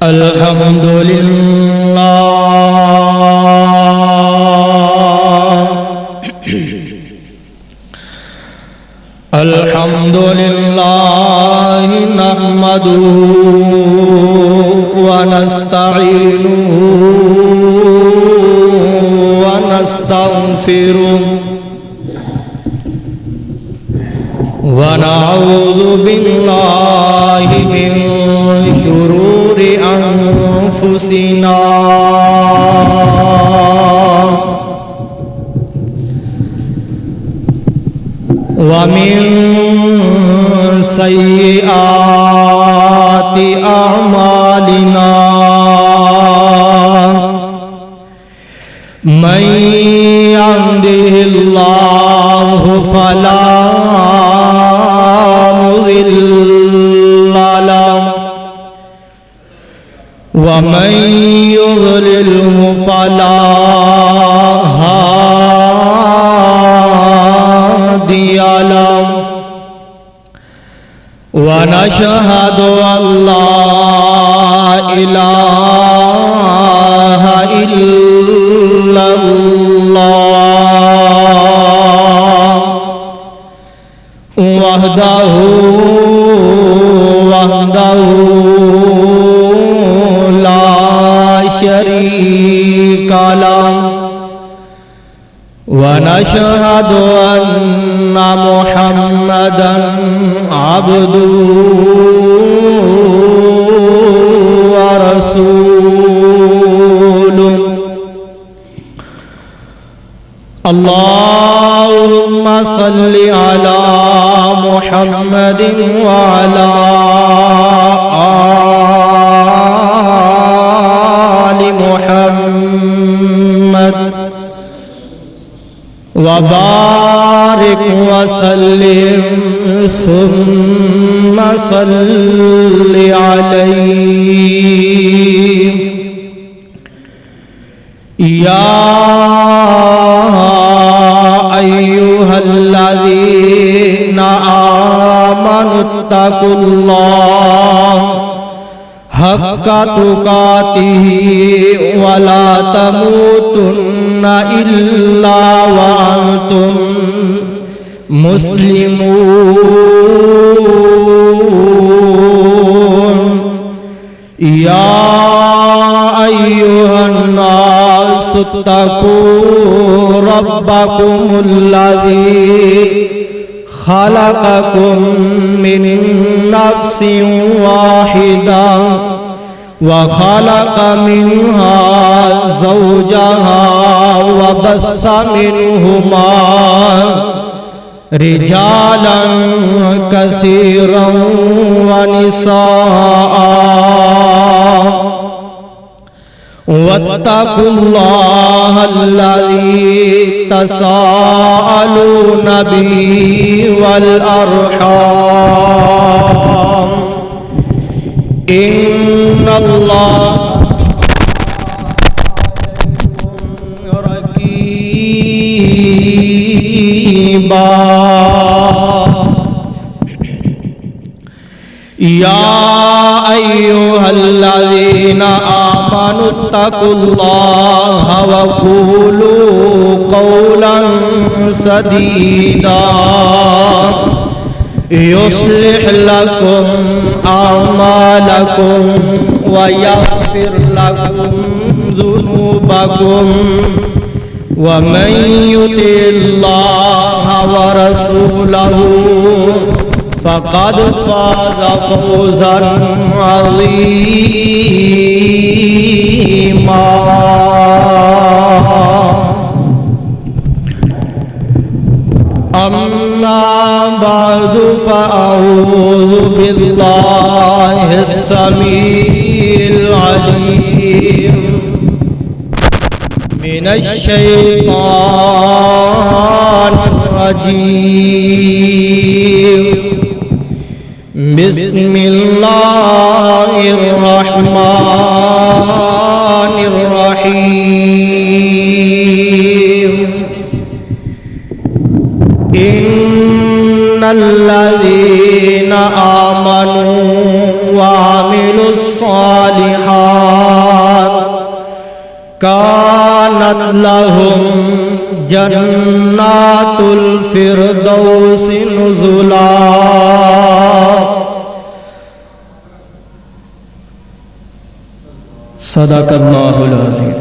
الحمد لله الحمد لله نحمده ونستعينه ونستغفره ونعوذ بالله من شرور أنفسنا ومن سيئات أعمالنا من يهده الله فلا مضل له ومن يضلله فلا هادي له ونشهد أن لا إله إلا الله وحده لا شريك له ونشهد أن محمدًا عبده ورسوله اللهم صل على محمد وعلى آل محمد وبارك وسلم ثم صل عليه يا أيها الذين آمنوا اتقوا الله حق تقاته ولا تموتن إلا وأنتم مسلمون يا أيها الناس اتقوا ربكم الذي خلقكم من نفس واحدة وخلق منها زوجها وبث منهما رجالا كثيرا ونساء واتقوا الله الذي تساءلون به والأرحام إن الله رقيبا يا أيها الذين آمنوا اتقوا الله وقولوا قولا سديدا يصلح لكم أعمالكم ويغفر لكم ذنوبكم ومن يطع الله ورسوله فقد فاز فوزا عظيما أما بعد فأعوذ بالله السميع العليم من الشيطان الرجيم بسم الله الرحمن الرحيم إن الذين آمنوا لهم جنات الفردوس نزلا صدق اللہ العظیم۔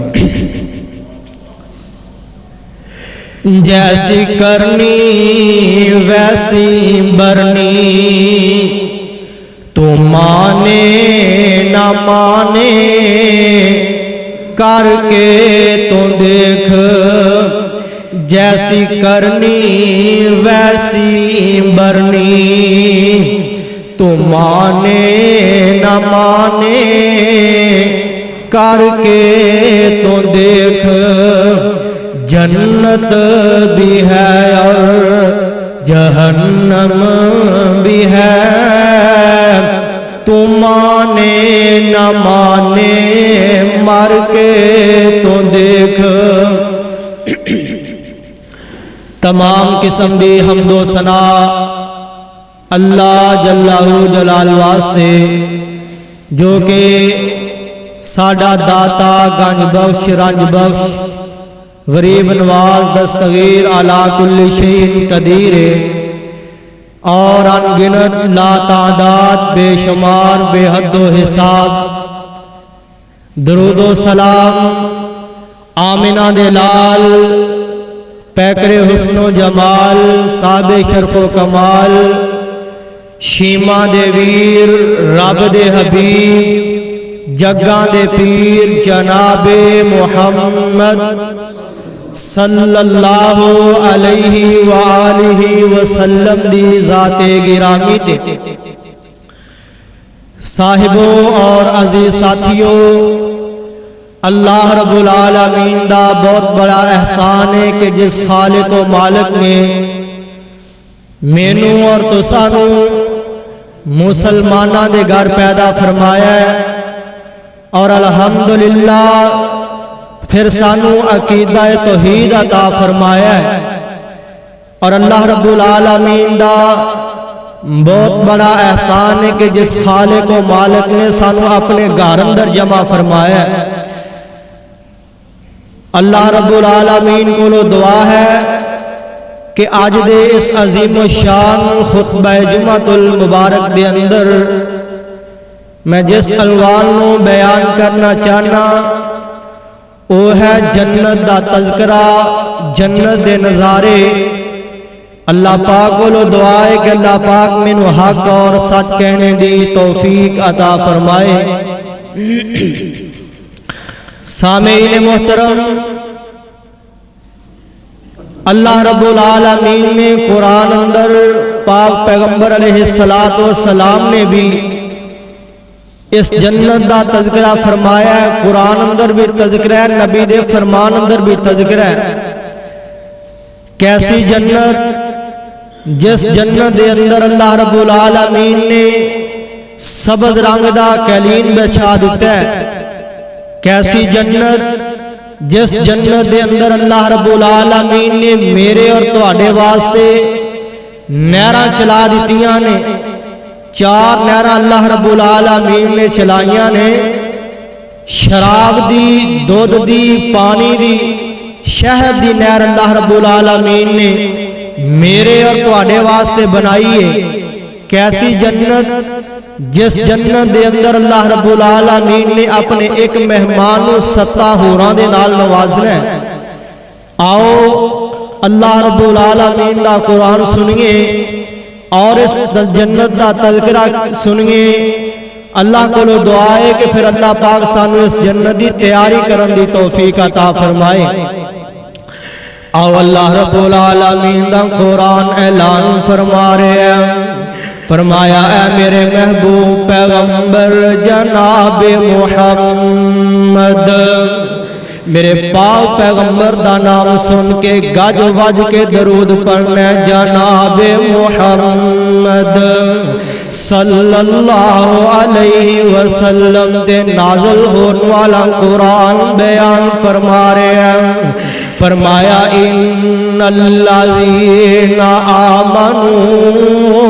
جیسی کرنی ویسی برنی، تو مانے نہ مانے کر کے تو دیکھ، جیسی کرنی ویسی برنی، تو مانے نہ مانے کر کے تو دیکھ، جنت بھی ہے اور جہنم بھی ہے، تو مانے نہ مانے مر کے تو دیکھ۔ تمام قسم دی حمد و ثنا اللہ جلہ جلال واسطے، جو کہ ساڈا داتا گنج بخش رنج بخش غریب نواز دستگیر علی کل شیء قدیر، اور ان گنت لا تعداد بے شمار بے حد و حساب، درود و سلام آمنہ دے لال پیکر حسن و جمال صاحب شرف و کمال، شیما دے ویر رب دے حبیب جگاں دے پیر جناب محمد صلی اللہ علیہ وآلہ وسلم دی ذات گرامی تے۔ صاحبوں اور عزیز ساتھیوں، اللہ رب العالمین دا بہت بڑا احسان ہے کہ جس خالق و مالک نے مینوں اور تسانوں مسلمانہ دے گھر پیدا فرمایا ہے، اور الحمدللہ پھر سانو عقیدہ توحید عطا فرمایا ہے، اور اللہ رب العالمین دا بہت بڑا احسان ہے کہ جس خالق و مالک نے سانو اپنے گھر اندر جمع فرمایا ہے۔ اللہ رب العالمین کو دعا ہے کہ آج دے اس عظیم و شان خطبہ جمعۃ المبارک دے اندر میں جس عنوان نو بیان کرنا چاہنا وہ ہے جنت دا تذکرہ، جنت دے نظارے۔ اللہ پاک کو دعا ہے کہ اللہ پاک مینوں حق اور سچ کہنے دی توفیق عطا فرمائے۔ سامعین محترم، اللہ رب العالمین نے قرآن اندر پاک پیغمبر علیہ السلام نے بھی اس جنت دا تذکرہ فرمایا ہے، قرآن اندر بھی تذکرہ ہے، نبی دے فرمان اندر بھی تذکرہ ہے۔ کیسی جنت، جس جنت دے اندر اللہ رب العالمین نے سبز رنگ دا قالین بچھا دیتا ہے۔ کیسی جنت، جس جنت دے اندر اللہ رب العالمین نے میرے اور تواڈے واسطے نہراں چلا دتیاں نے، 4 نہراں اللہ رب العالمین نے چلائیاں نے، شراب دی، دودھ دی، پانی دی، شہد دی نہر اللہ رب العالمین نے میرے اور تواڈے واسطے بنائی ہے۔ کیسی جنت، جس جنت دے اندر اللہ رب العالمین نے اپنے ایک مہمان کو 7 حوراں دے نال نوازنا ہے۔ آؤ اللہ رب العالمین دا قرآن سنیے اور اس جنت دا تذکرہ سنیے۔ اللہ کو دعا ہے کہ پھر اللہ پاک سانو اس جنت دی تیاری کرن دی توفیق عطا فرمائے۔ آؤ اللہ رب العالمین دا قرآن اعلان فرما رہے ہیں، فرمایا اے میرے محبوب پیغمبر جناب محمد، میرے پاک پیغمبر دا نام سن کے گج وج کے درود پڑھنا، جناب محمد صلی اللہ علیہ وسلم دے نازل ہونے والا قرآن بیان فرما رہے ہیں۔ فرمایا ان الذین آمنوا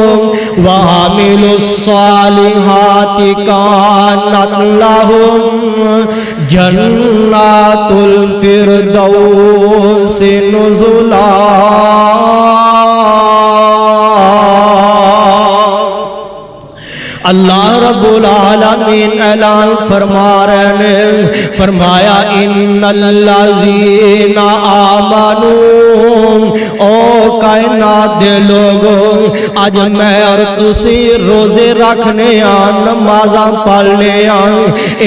وعملوا الصالحات كانت لهم جنات الفردوس نزلا۔ اللہ رب العالمین اعلان فرما رہے ہیں، فرمایا ان الذین آمنوا، او کائنات دے لوگوں اج میں اور تسی روزے رکھنے نمازاں پڑھنے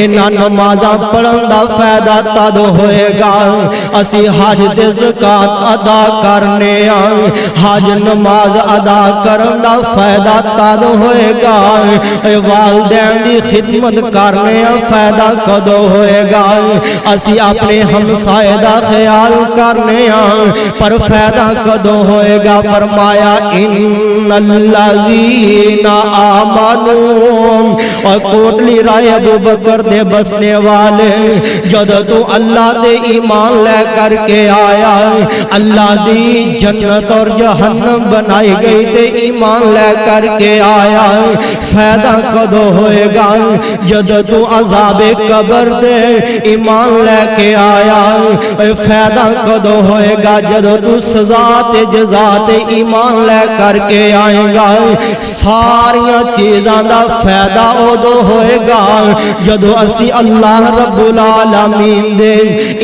انہاں نمازاں پڑھن دا فائدہ تد ہوئے گا اسی حج تے زکات ادا کرنے حج نماز ادا کرن دا فائدہ تد ہوئے گا والدین دی خدمت کرنے فائدہ کدو ہوئے گا اسی اپنے ہمسائے دا خیال کرنے پر فائدہ کدو ہوئے گا۔ فرمایا ان الذین آمنوا، اور کوٹلی رائے ابو بکر دے بسنے والے جد تو اللہ دے ایمان لے کر کے آیا، اللہ دی جنت اور جہنم بنائی گئی تے ایمان لے کر کے آیا، فائدہ کدو ہوئے گا جد تو عذاب قبر دے ایمان لے کے آیا، فائدہ کدو ہوئے گا جد تو سزا تے جزا تے ایمان لے کر کے آئیں گا۔ ساریاں چیزاں دا فائدہ ادو ہوئے گا جدو اسی اللہ رب العالمین دے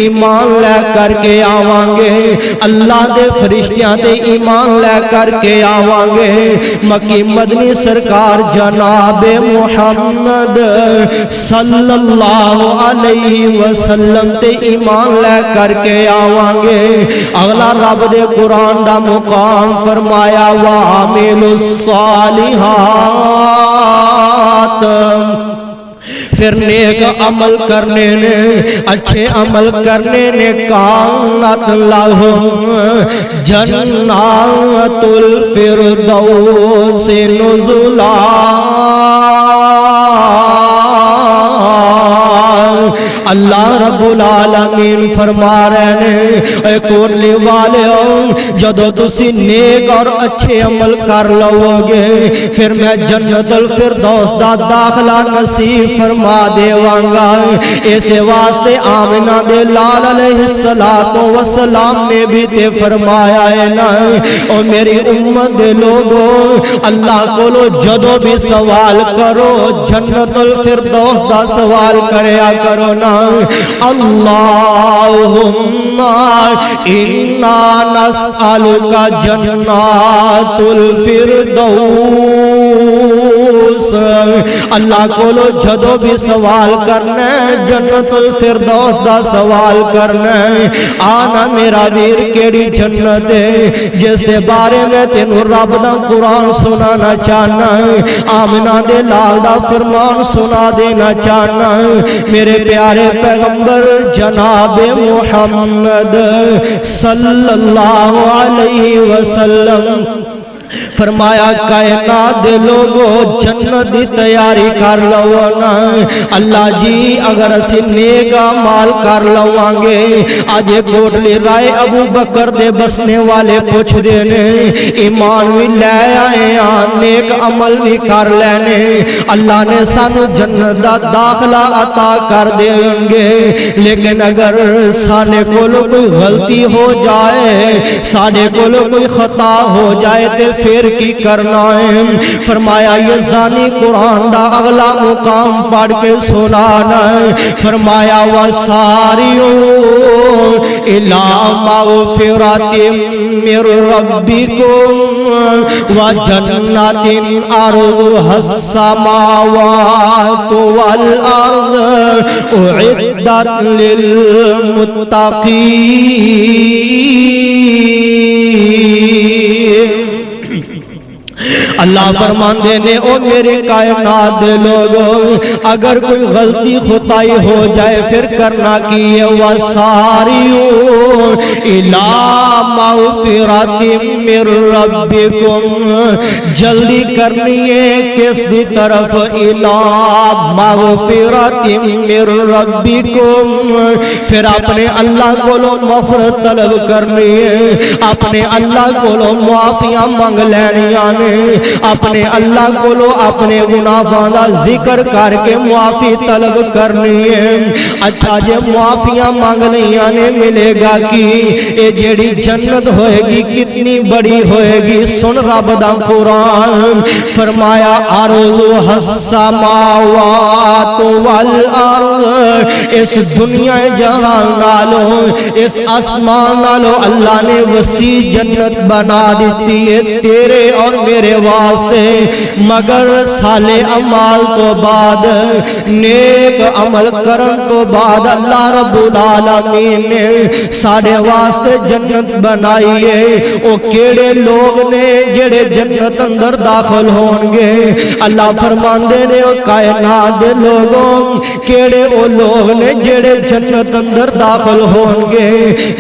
ایمان لے کر کے آواں گے، اللہ دے فرشتیاں دے ایمان لے کر کے آواں گے، مکی مدنی سرکار جناب محمد صلی اللہ علیہ وسلم تے ایمان لے کر کے آواں گے۔ اگلا رب دے قرآن دا مقام فرمایا وَعَمِلُوا الصَّالِحَاتِ، پھر نیک عمل کرنے نے اچھے عمل کرنے نے کانت لہم جنات الفردوس نزلا۔ اللہ رب العالمین فرما رہے ہیں اے کوٹلی والے جدو تسی نیک اور اچھے عمل کر لو گے پھر میں جنت الفردوس دا داخلہ نصیب فرما دیوانگا۔ اسے واسطے آمنہ دے لال علیہ السلام نے بھی تے فرمایا ہے نا او میری امت دے لوگوں اللہ کو لو جدو بھی سوال کرو جنت الفردوس دا سوال کریا کرو نا، اللہم انا نسألک جنات الفردوس، اللہ کو لو جدو بھی سوال کرنا جنت الفردوس دا سوال کرنا۔ آنا میرا ویر کیڑی جنت ہے جس دے بارے میں تینوں رب دا قرآن سنانا چاہنا، آمنہ دے لال دا فرمان سنا دینا چاہنا۔ میرے پیارے پیغمبر جناب محمد صلی اللہ علیہ وسلم فرمایا کائنات دے لوگو جنت دی تیاری کر لو نا، اللہ جی اگر اسی نیک عمل کر لواں گے آج کوٹلی رائے ابو بکر دے بسنے والے پوچھ دینے ایمان بھی لے آئے نیک عمل بھی کر لینے اللہ نے سانو جنت دا داخلہ عطا کر دیں گے، لیکن اگر سانے کو کوئی غلطی ہو جائے سانے کو کوئی خطا ہو جائے تے پھر کی کرنا ہے۔ فرمایا یزدانی قرآن دا اگلا مقام پڑھ کے سنانا ہے، فرمایا وَسَارِعُوا إِلَىٰ مَغْفِرَةٍ مِّن رَّبِّكُمْ وَجَنَّةٍ عَرْضُهَا السَّمَاوَاتُ وَالْأَرْضُ أُعِدَّتْ لِلْمُتَّقِينَ۔ اللہ فرمان دینے او میرے کائنات دے لوگوں اگر کوئی غلطی خطائی ہو جائے پھر کرنا کیے وَسَارِعُوا إِلَىٰ مَغْفِرَةٍ مِّن رَّبِّكُمْ، جلدی کرنی ہے کس دی طرف إِلَىٰ مَغْفِرَةٍ مِّن رَّبِّكُمْ، پھر اپنے اللہ کو لو مغفرت طلب کرنی ہے اپنے اللہ کو لو معافیاں مانگ لینیاں نے اپنے اللہ کو اپنے گناہاں دا ذکر کر کے معافی طلب کرنی ہے۔ اچھا جے معافیاں مانگنیاں نے ملے گا کی اے جیڑی جنت ہوئے گی کتنی بڑی ہوئے گی۔ سن رب دا قرآن فرمایا عرضها السماوات والارض، اس دنیا جہان نالوں اس آسمان نالوں اللہ نے وسیع جنت بنا دیتی ہے تیرے اور میرے واسطے، مگر صالح اعمال تو بعد نیک عمل کرن تو بعد اللہ رب العالمین نے سارے واسطے جنت بنائی ہے۔ او کیڑے لوگ نے جڑے جنت اندر داخل ہون گے، اللہ فرماندے نے او کائنات دے لوگوں کیڑے او لوگ نے جڑے جنت اندر داخل ہون گے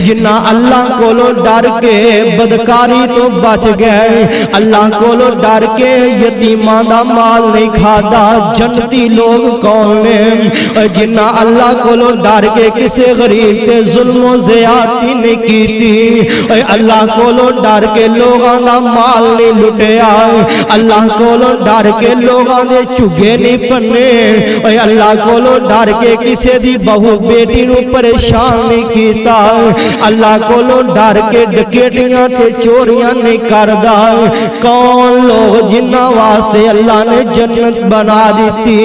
جنہ اللہ کولو ڈر کے بدکاری تو بچ گئے، اللہ کولو ڈر کے یتیماں دا مال نہیں کھادا۔ جنتی لوگ کون نے جنہ اللہ کولو ڈر کے کسے غریب تے ظلم و زیادتی نہیں کیتی، اللہ کولو ڈر کے لوگاں دا مال نہیں لٹیا، اللہ کولو ڈر کے لوگاں دے چگے نہیں پنے، اللہ کولو ڈر کے کسے دی بہو بیٹی نو پریشان نہیں کیتا، اللہ کولو ڈر کے ڈکیٹیاں تے چوریاں نہیں کردا۔ کون لوگ جنہ واسطے اللہ نے جنت بنا دیتی،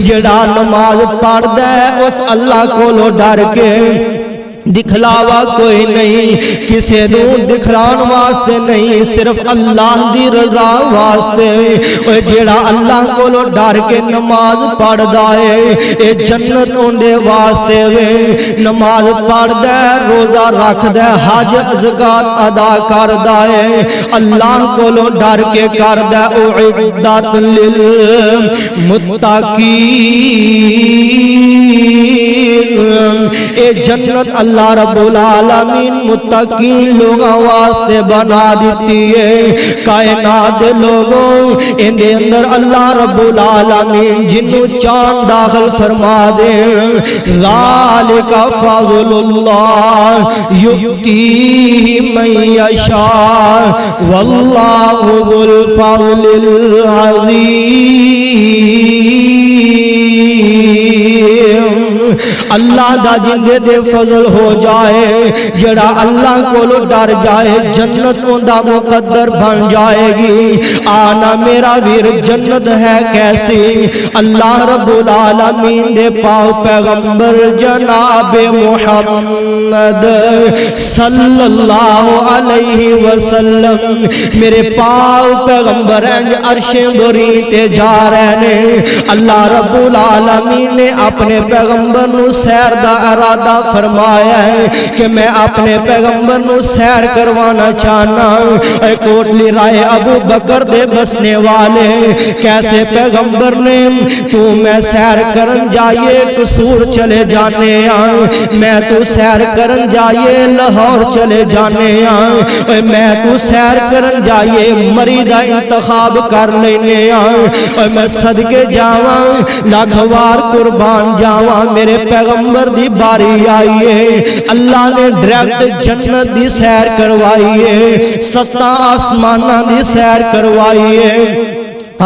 جڑا نماز پڑھدا ہے اس اللہ کولو ڈر کے دکھلاوا کوئی نہیں، کسے نو دکھلان واسطے نہیں، صرف اللہ دی رضا واسطے۔ اوے جیڑا اللہ کولو ڈر کے نماز پڑھدا ہے اے جنت اندے واسطے وے۔ نماز پڑھدا ہے، روزہ رکھدا ہے، حج زکات ادا کردا ہے، اللہ کولو ڈر کے کردا ہے۔ اعدت للمتقین، اے جنت اللہ رب العالمین متقین لوگاں واسطے بنا دیتی ہے۔ کائنات لوگوں ان دے اندر اللہ رب العالمین جنوں چاند داخل فرما دے، ذالک فضل اللہ یؤتیہ من یشاء واللہ ذو الفضل العظیم۔ اللہ دا جندے دے فضل ہو جائے، جڑا اللہ کو ڈر جائے جنت دا مقدر بن جائے گی۔ آنا میرا ویر جنت ہے کیسی، اللہ رب العالمین دے پاک پیغمبر جناب محمد صلی اللہ علیہ وسلم میرے پاک پیغمبر عرش بری تے جا رہے ہیں۔ اللہ رب العالمین نے اپنے پیغمبر نو سیر دا ارادہ فرمایا ہے کہ میں اپنے پیغمبر نو سیر کروانا چاہنا۔ اے کوٹلی رائے ابو بکر دے بسنے والے کیسے پیغمبر نے تو میں سیر کرن جائیے قصور چلے جانے میں تو سیر کرن جائیے لاہور چلے جانے میں تو سیر کرن جائیے مریدہ انتخاب کر لینے میں صدقے جاواں لاکھوار قربان جاواں میرے پیغمبر دی باری آئیے۔ اللہ نے ڈائریکٹ جنت دی سیر کروائیے، ستا آسمانہ دی سیر کروائیے۔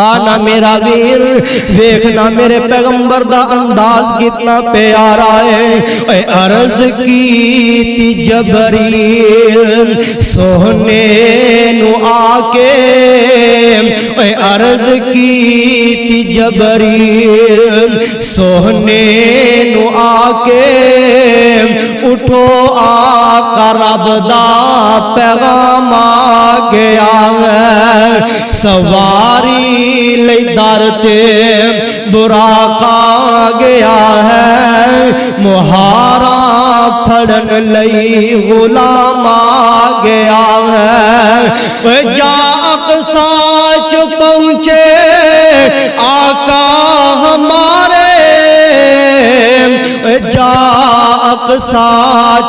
آنا میرا ویر ویکھنا میرے پیغمبر دا انداز کتنا پیارا ہے۔ اے عرض کی تی جبریل سونے نو آکے، اے عرض کی تی جبریل سونے نو آکے، اٹھو آقا رب دا پیغام آ گیا ہے، سواری لئی در تے براق آ گیا ہے، مہارا پھڑن لئی غلام آ گیا ہے۔ جا اقصی چ پہنچے آقا ہمارے، جا اقصی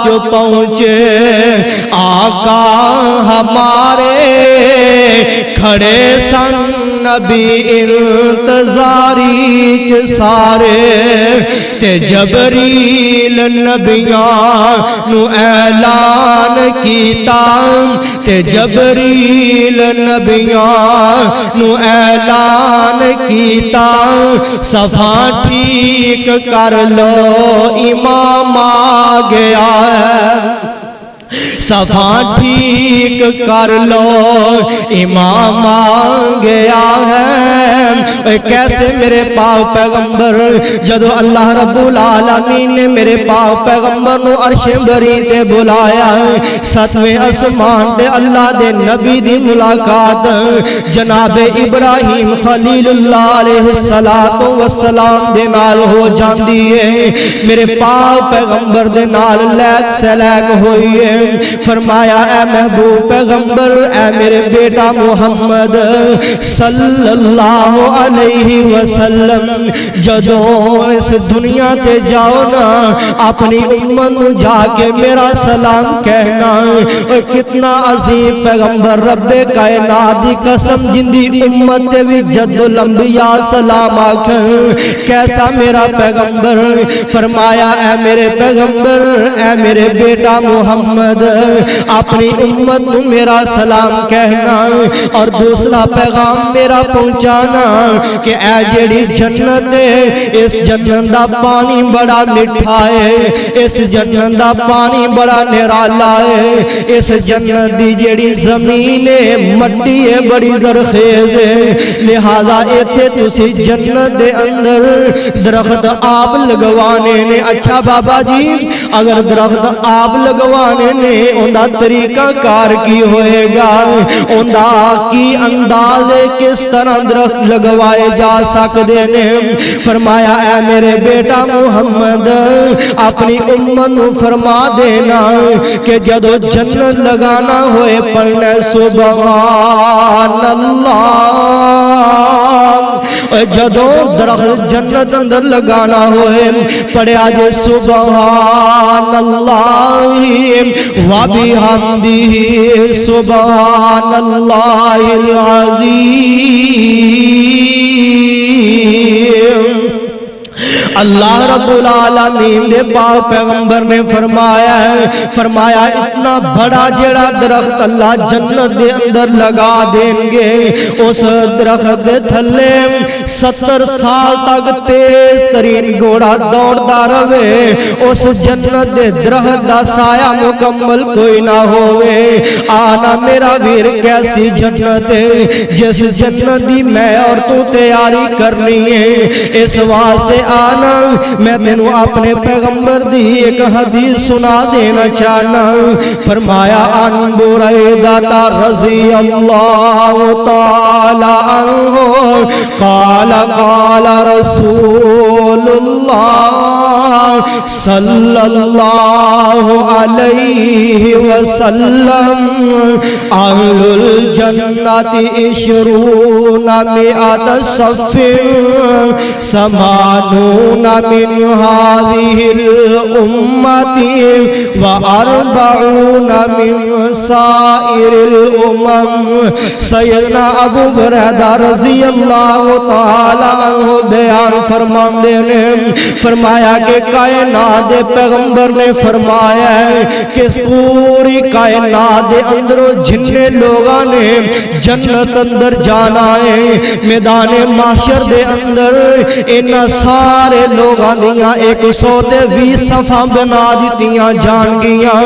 چ پہنچے آقا ہمارے، کھڑے سن نبی انتظاری چ سارے تے جبریل نبیاں نو اعلان کیتا تے جبریل نبیاں نو اعلان کیتا صفا ٹھیک کر لو امام آ گیا ہے صفا ٹھیک کر لو امام آ گیا ہے کیسے میرے پاک پیغمبر جدو اللہ رب العالمین نے میرے پاک پیغمبر نو عرش بری تے بلایا ستویں اسمان تے اللہ دے نبی دی ملاقات جناب ابراہیم خلیل اللہ علیہ السلام دے نال ہو جاندی ہے میرے پاک پیغمبر دے نال لیک سلیک ہوئی ہے فرمایا اے محبوب پیغمبر اے میرے بیٹا محمد صلی اللہ علیہ وسلم جدو اس دنیا تے جاؤ نا اپنی امت جا کے میرا سلام کہنا کتنا عظیم پیغمبر رب کائنات دی قسم جندی امت تے بھی جد الانبیاء سلام آکھن کیسا میرا پیغمبر فرمایا اے میرے پیغمبر اے میرے بیٹا محمد اپنی امت کو میرا سلام کہنا اور دوسرا پیغام میرا پہنچانا کہ اے جیڑی جنت ہے اس جنت دا پانی بڑا مٹھا ہے اس جنت دا پانی بڑا نرالا ہے اس جنت دی جیڑی زمین ہے مٹی ہے بڑی زرخیز ہے لہذا ایتھے تسی جنت دے اندر درخت آب لگوانے نے اچھا بابا جی اگر درخت آب لگوانے نے اندھا طریقہ کار کی ہوئے گا اندھا کی انداز کس طرح درخت لگوائے جا سکتے نے فرمایا اے میرے بیٹا محمد اپنی امت فرما دینا کہ جدو جنت لگانا ہوئے پڑھنے سبحان اللہ جدو درخت جنت اندر لگانا ہوئے پڑھیا جے سبحان اللہ وبحمدہ سبحان اللہ العظیم اللہ رب العالمین دے پاک پیغمبر نے فرمایا اتنا بڑا جڑا درخت اللہ جنت دے اندر لگا دیں گے اس درخت دے تھلے 70 سال تک تیز ترین گھوڑا دوڑتا رہے اس جنت دے درخت دا سایہ مکمل کوئی نہ ہوئے آنا میرا ویر کیسی جنت ہے جس جنت دی میں اور تو تیاری کرنی ہے اس واسطے آنا میں تینوں اپنے پیغمبر دی ایک حدیث سنا دینا چاہنا فرمایا عن بریدہ رضی اللہ تعالی عنہ قال قال رسول اللہ صلی اللہ علیہ وسلم اہل الجنت 20 مئات صف سمانون من هذه الأمة و40 من سائر الأمم سیدنا ابو بریدہ رضی اللہ تعالی عنہ بیان فرماندے نے فرمایا کہ کائنات دے پیغمبر نے فرمایا ہے کہ پوری کائنات دے اندر جننے لوگاں نے جنت اندر جانا ہے میدان محشر دے اندر انہاں سارے لوگاں دیاں 120 صفحہ بنا دیتیاں جان گیاں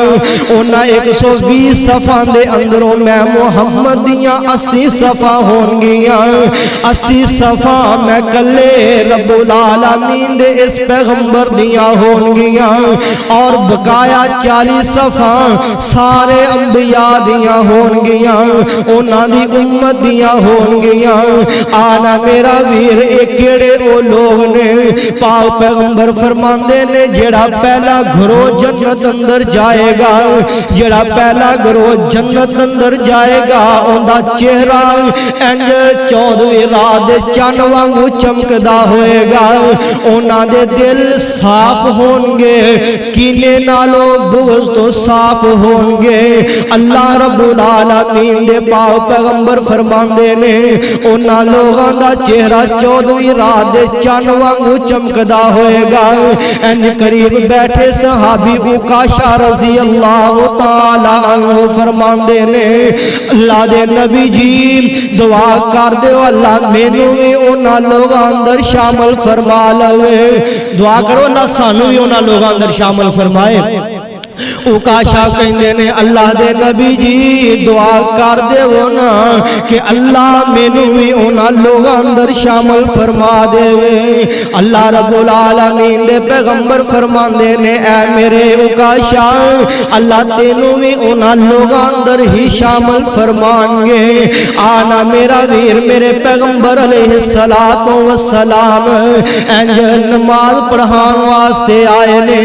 انہاں 120 صفحہ دے اندروں میں محمد دیاں 80 صفحہ ہون گیاں 80 صفحہ میں کلے رب العالمین دے اس پیغمبر دیاں ہون گیاں اور بقایا 40 صفحہ سارے انبیاء دیاں ہون گیاں انہاں دی امت دیاں ہون گیاں آنا میرا ویر ایک کیڑے او لوگ نے پاک پیغمبر فرماندے نے جڑا پہلا گھرو جنت اندر جائے گا جڑا پہلا گھرو جنت اندر جائے گا اوندا چہرہ انج 14ویں رات چن وانگو چمکدا ہوئے گا انہاں دے دل صاف ہون گے، کینے نالو بغض تو صاف ہون گے۔ اللہ رب العالمین دے پاک پیغمبر فرماندے نے انہاں لوگاں دا چہرہ 14ویں رات دے چن وانگو چمکدا ہوئے گا۔ انج قریب بیٹھے صحابی عکاشہ رضی اللہ تعالی عنہ فرماندے نے اللہ دے نبی جی دعا کر دیو اللہ مینوں بھی انہاں لوگاں اندر شامل فرما لوے۔ دعا کرو اللہ سانو بھی انہاں لوگاں اندر شامل فرمائے۔ عکاشہ کہندے نے اللہ دے نبی جی دعا کر دے وہ نا کہ اللہ مینوں بھی انہاں لوگاں اندر شامل فرما دے۔ اللہ رب العالمین دے پیغمبر فرماندے نے اے میرے عکاشہ اللہ تینوں بھی انہاں لوگاں اندر ہی شامل فرمان گے۔ آنا میرا ویر میرے پیغمبر علیہ السلام انج نماز پڑھان واسطے آئے نے،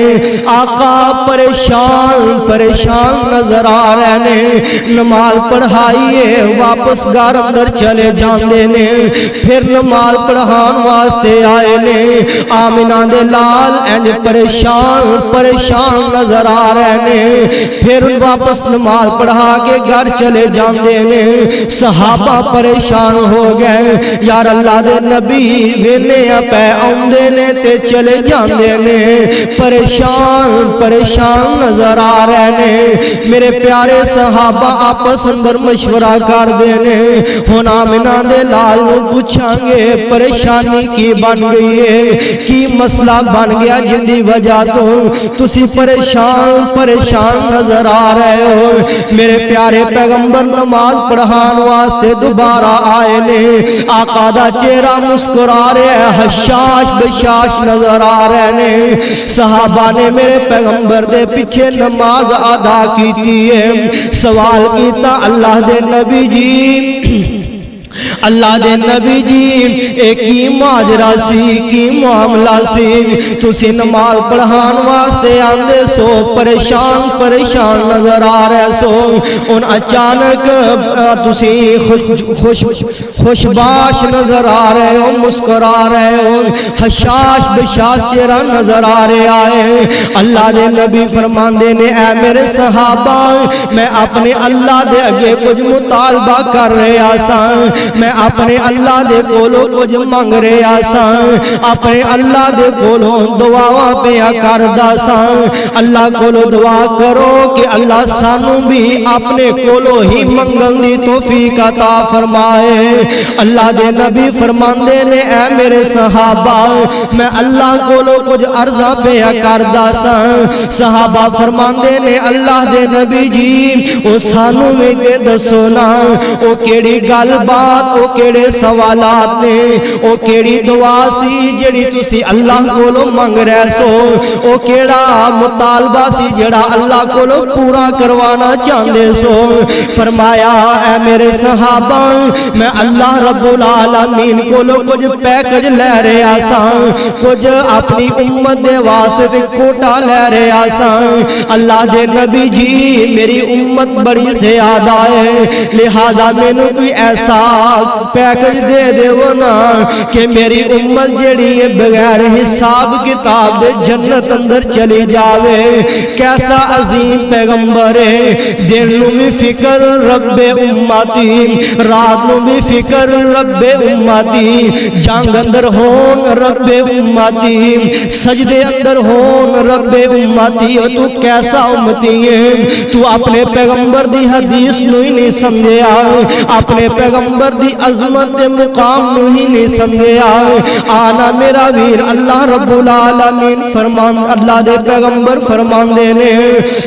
آقا پریشان نظر آ رہے نے، نماز پڑھائیے واپس گھر اندر چلے جاندے نے، پھر نماز پڑھان واسطے آئے نے، آمنہ دے لال انج پریشان نظر آ رہے نے، پھر واپس نماز پڑھا کے گھر چلے جاندے نے۔ صحابہ پریشان ہو گئے، یار اللہ دے نبی وینے پہ آندے نے تے چلے جاندے نے، پریشان نظر آ رہے نے۔ میرے پیارے صحابہ آپس اندر مشورہ کر دینے ہن آمنہ دے لال نو پوچھاں گے پریشانی کی بن گئی ہے، کی مسئلہ بن گیا جن دی وجہ تو تسی پریشان نظر آ رہے ہو۔ میرے پیارے پیغمبر نماز پڑھان واسطے دوبارہ آئے نے، آقا دا چہرہ مسکرا رہے ہیں، حشاش بشاش نظر آ رہے نے۔ صحابہ نے میرے پیغمبر دے پیچھے نماز ادا کیتی ہے، سوال کیتا اللہ دے نبی جی اللہ دے نبی جی ایک ہی ماجرہ سی کی معاملہ سی، تسی نماز پڑھان واسطے آندے سو پریشان نظر آ رہے سو، ان اچانک تسی خوشباش نظر آ رہے ہو، مسکرا رہے ہو، حشاش بشاش چہرہ نظر آ رہے آئے۔ اللہ دے نبی فرماندے نے اے میرے صحابہ میں اپنے اللہ دے اگے کچھ مطالبہ کر رہے آسان، میں اپنے اللہ دے کولو کچھ منگ رہے آسان، اپنے اللہ دے کولو دعاواں پیا کردہ سان۔ اللہ کولو دعا کرو کہ اللہ سانو بھی اپنے کولو ہی منگن دی توفیق عطا فرمائے۔ اللہ دے نبی فرماندے نے اے میرے صحابہ میں اللہ کولو کچھ عرضہ پیا کردہ سان۔ صحابہ فرماندے نے اللہ دے نبی جی او سانو میں دے دسو نا او کیڑی گل بات او کیڑے سوالات نے، او کیڑی دعا سی جڑی تسی اللہ کولو منگ رہے سو، او کیڑا مطالبہ سی جڑا اللہ کولو پورا کروانا چاندے سو۔ فرمایا اے میرے صحابہ میں اللہ رب العالمین کولو کچھ پیکج لے رہے آسان، کچھ اپنی امت دے واسطے کوٹا لے رہے آسان۔ اللہ دے نبی جی میری امت بڑی زیادہ ہے، لہذا میں نے کوئی ایسا پیکج دے دے وہ نا کہ میری امت جڑی ہے بغیر حساب کتاب دے جنت اندر چلی جاوے۔ کیسا عظیم پیغمبر ہے، دن نو بھی فکر رب امتی، رات نو بھی فکر رب امتی، جنگ اندر ہون رب امتی، سجدے اندر ہون رب امتی۔ اور تو کیسا امتی ہے، تو اپنے پیغمبر دی حدیث نو ہی نہیں سمجھیا، اپنے پیغمبر دی عظمت دے مقام نو ہی نہیں سمجھیا۔ آنا میرا ویر اللہ رب العالمین فرمان اللہ دے پیغمبر فرمان دے نے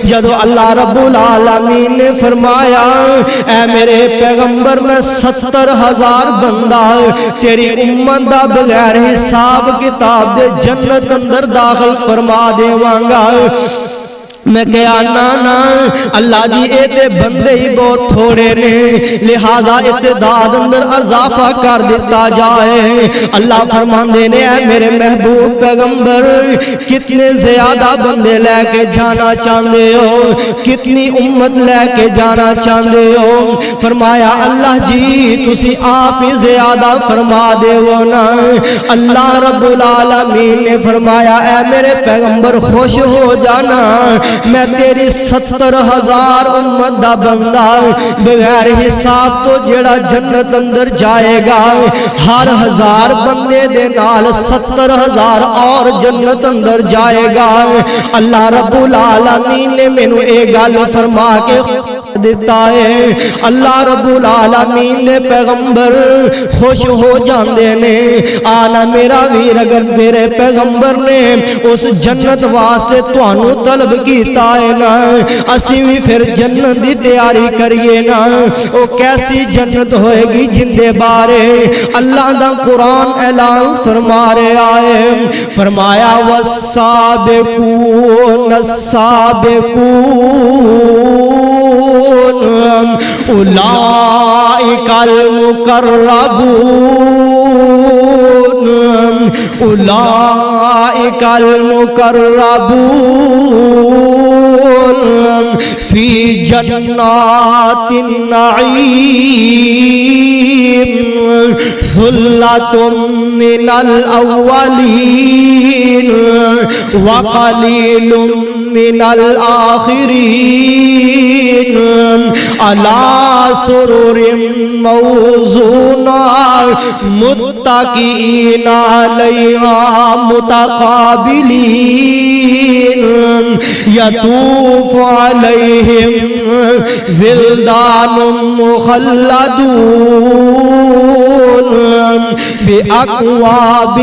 جدو اللہ رب العالمین نے فرمایا اے میرے پیغمبر میں 70,000 بندہ تیری امت دا بغیر حساب کتاب دے جنت اندر داخل فرما دے وانگا۔ میں کہا نا اللہ جی اے تے بندے ہی بہت تھوڑے نے لہذا اتداد اندر اضافہ کر دیتا جائے اللہ فرماندے نے اے میرے محبوب پیغمبر کتنے زیادہ بندے لے کے جانا چاہتے ہو کتنی امت لے کے جانا چاہتے ہو فرمایا اللہ جی تسی آپ ہی زیادہ فرما دے ہو نا اللہ رب العالمین نے فرمایا اے میرے پیغمبر خوش ہو جانا میں تیری 70,000 امت دا بندہ بغیر حساب تو جڑا جنت اندر جائے گا ہر 1000 بندے دے نال 70,000 اور جنت اندر جائے گا اللہ رب العالمین نے مینوں اے گل فرما کے دیتا ہے اللہ رب العالمین نے پیغمبر خوش ہو جاندے نے آنا میرا ویر اگر میرے پیغمبر نے اس جنت واسطے توانوں طلب کیتا ہے نا اسی بھی پھر جنت دی تیاری کریے نا او کیسی جنت ہوئے گی جن دے بارے اللہ دا قرآن اعلان فرما رہے آئے فرمایا والسابقون اولئک المقربون اولئک المقربون فی جنات النعیم ثلۃ من الاولین وقلیل من الآخرین علی سرر موضونہ متکئین علیہا متقابلین یطوف علیہم ولدان مخلدون بأکواب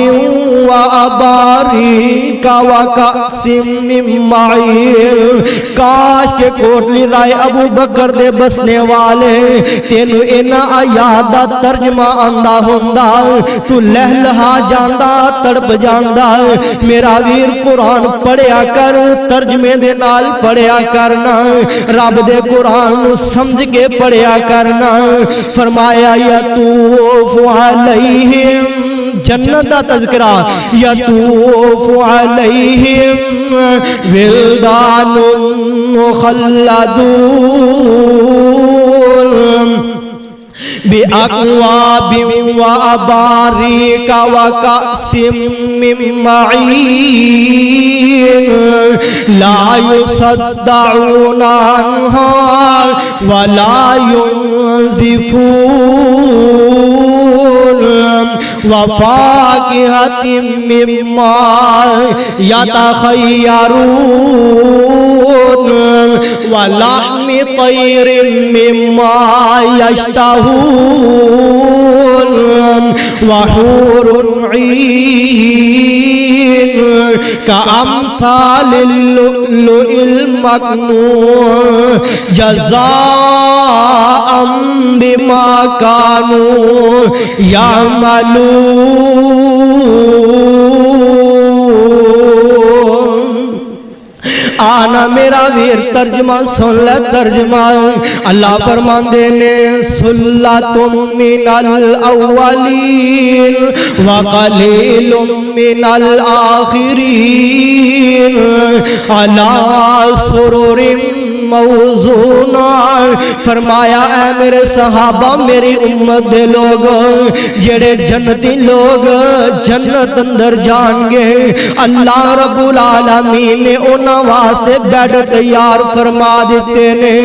وأباریک وکأس من معین کاش کے کوٹلی رائے ابو بکر دے بسنے والے تینو اینا آیات دا ترجمہ آندہ ہوندہ تو لہلہا جاندہ تڑپ جاندہ میرا ویر قرآن پڑھیا کر ترجمے دے نال پڑھیا کرنا رب دے قرآن سمجھ کے پڑھیا کرنا فرمایا یطوف علیہم جنت دا تذکرہ یطوف علیہم ولدان مخلدون بأکواب وأباریک وکأس من معین لا یصدعون عنہا ولا ینزفون وفاکہۃ مما یتخیرون ولحم طیر مما یشتہون وحور عین کامثال اللؤلؤ المکنون جزاء بما كانوا يعملون آنا میرا ویر ترجمہ سن لے ترجمہ اللہ فرماندے نے سلۃ من الاولین وقلیل من الآخرین علی سرر موضونہ فرمایا اے میرے صحابہ میری امت دے لوگ جڑے جنتی لوگ جنت اندر جان گے اللہ رب العالمین نے اونا واسطے بیڈ تیار فرما دیتے نے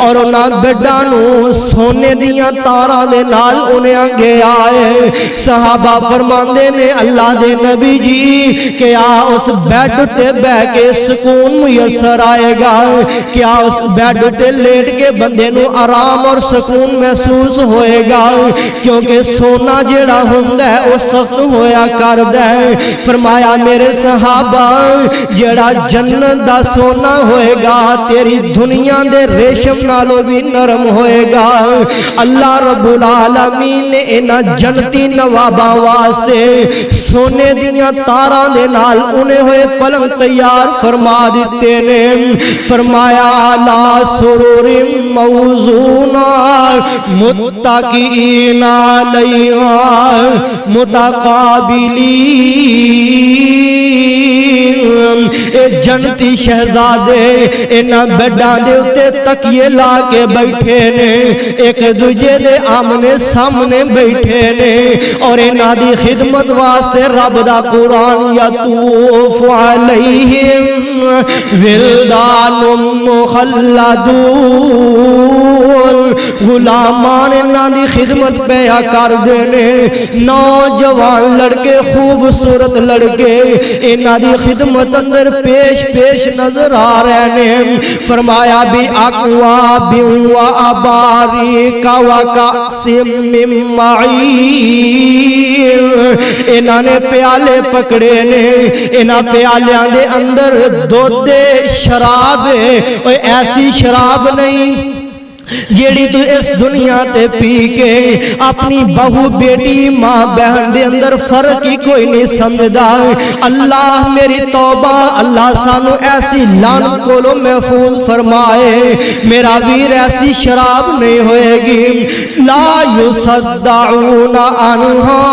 اور اونا بیڈانو سونے دیاں تارا دے نال انہیں آگے آئے صحابہ فرماندے نے اللہ دے نبی جی کیا اس بیڈ تے بہ کے سکون میسر آئے گا کیا اس بیڈ تے لیٹ کے بندے نو آرام اور سکون محسوس ہوئے گا کیونکہ سونا جڑا ہوندا ہے وہ سخت ہویا کردا ہے فرمایا میرے صحابہ جڑا جنت دا سونا ہوئے گا، تیری دنیا دے ریشم نالوں بھی نرم ہوئے گا۔ اللہ رب العالمین نے انہاں جنتی نواباں واسطے سونے دیاں تاراں دے نال انہیں ہوئے پلنگ تیار فرما دیتے نے۔ فرمایا لا سرور موضونا متکئین علیہا متقابلین۔ اے جنتی شہزادے انہاں بیڈاں دے اتے تکیے لا کے بیٹھے نے، ایک دوجے دے آمنے سامنے بیٹھے نے، اور انہاں دی خدمت واسطے رب دا قرآن یطوف علیہم ولدان مخلدون، غلامان انہاں دی خدمت پیا کر دینے، نوجوان لڑکے خوبصورت لڑکے انہاں دی خدمت اندر پیش پیش نظر آ رہے نے۔ فرمایا بھی اکواب و اباریک و کأس من معین، انہاں نے پیالے پکڑے نے، انہاں پیالیاں دے اندر دودھ شراب ہے، ایسی شراب نہیں جیڑی تو اس دنیا تے پی کے اپنی بہو بیٹی ماں بہن دے اندر فرق ہی کوئی نہیں سمجھدا۔ اللہ میری توبہ، اللہ سانو ایسی لعنت کولو محفوظ فرمائے، میرا ویر ایسی شراب نہیں ہوئے گی۔ لا یصدعون عنہا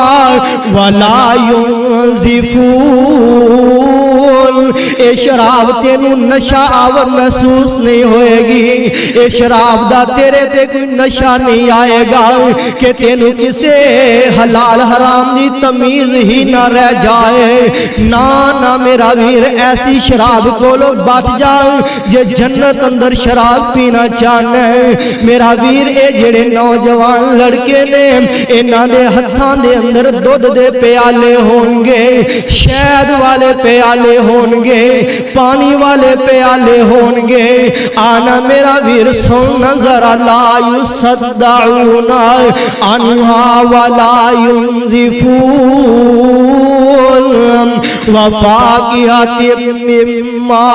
ولا ینزفون، اے شراب تینوں نشہ آور محسوس نہیں ہوئے گی، اے شراب دا تیرے تے کوئی نشہ نہیں آئے گا کہ تینوں کسے حلال حرام دی تمیز ہی نہ رہ جائے۔ نہ میرا ویر ایسی شراب کولو بچ جاؤ جے جنت اندر شراب پینا چاہنا ہے۔ میرا ویر اے جڑے نوجوان لڑکے نے انہاں دے ہتھاں دے اندر دودھ دے پیالے ہون گے، شہد والے پیالے ہون گے، پانی والے پیالے ہون گے۔ آنا میرا ویر سن ذرا لا یصدعون عنہا ولا ینزفون وفاکہۃ مما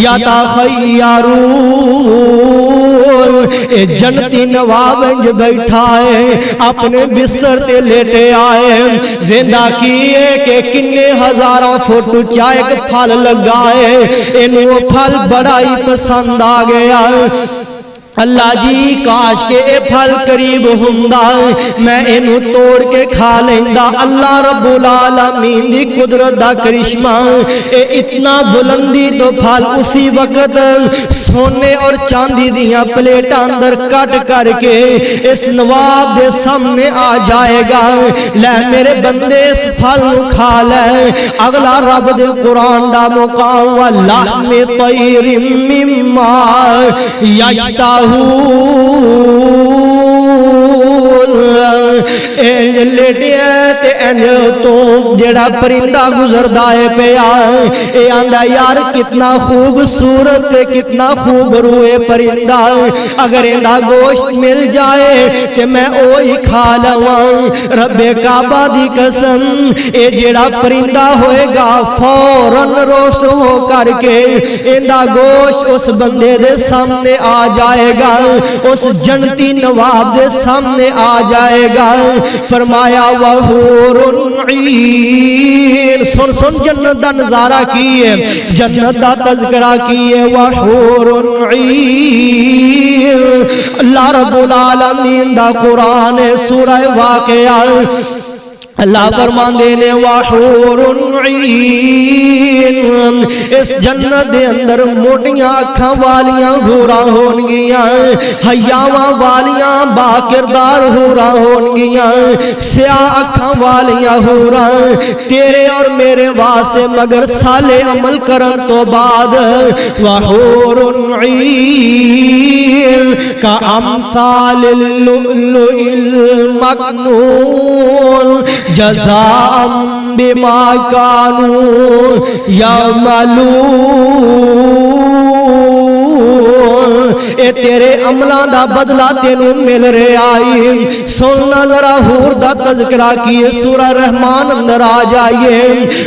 یتخیرون۔ اے جنتی نواب انج بیٹھا ہے اپنے بستر تے لیٹے آئے، ویندا کیے کہ کنے ہزاراں فٹ اونچا ایک پھل لگا ہے، اینوں پھل بڑا ہی پسند آ گیا۔ اللہ جی کاش کے اے پھل قریب ہوندا میں اینو توڑ کے کھا لیندا۔ اللہ رب العالمین دی قدرت دا کرشمہ، اے اتنا بلندی تو پھل اسی وقت سونے اور چاندی دیاں پلیٹاں اندر کٹ کر کے اس نواب دے سامنے آ جائے گا۔ لے میرے بندے اس پھل نو کھا لے۔ اگلا رب دے قرآن دا مقام وَلَحْمِ طَيْرٍ مِّمَّا یشتہون، انج لیٹیا تے انج تو جڑا پرندہ گزردا ہے پیا، اے آندا یار کتنا خوبصورت تے کتنا خوب روئے پرندہ، اگر اندا گوشت مل جائے تے میں اوہی کھا لواں۔ رب کعبہ دی قسم اے جڑا پرندہ ہوئے گا فوراً روسٹ ہو کر کے اندا گوشت اس بندے دے سامنے آ جائے گا، اس جنتی نواب دے سامنے آ جائے گا۔ فرمایا وحور عین، سن جنت دا نظارہ کیے، جنت دا تذکرہ کیے، وحور عین۔ اللہ رب العالمین دا قرآن سورہ واقعہ اللہ فرماندے نے وحور عین، اس جنت دے اندر موٹیاں اکھاں والیاں حوراں ہون گیاں، حیاواں والیاں با کردار حوراں ہون گیاں، سیاہ اکھاں والیاں حوراں تیرے اور میرے واسطے مگر سالے عمل کرن تو بعد۔ وحور عین کا امثال اللؤلؤ المکنون جزاء بما كانوا يعملون۔ اے تیرے عملاں دا بدلہ تینوں مل رہا ہے۔ سننا ذرا حور دا تذکرہ کیے سورہ رحمان اندر آ جائیے،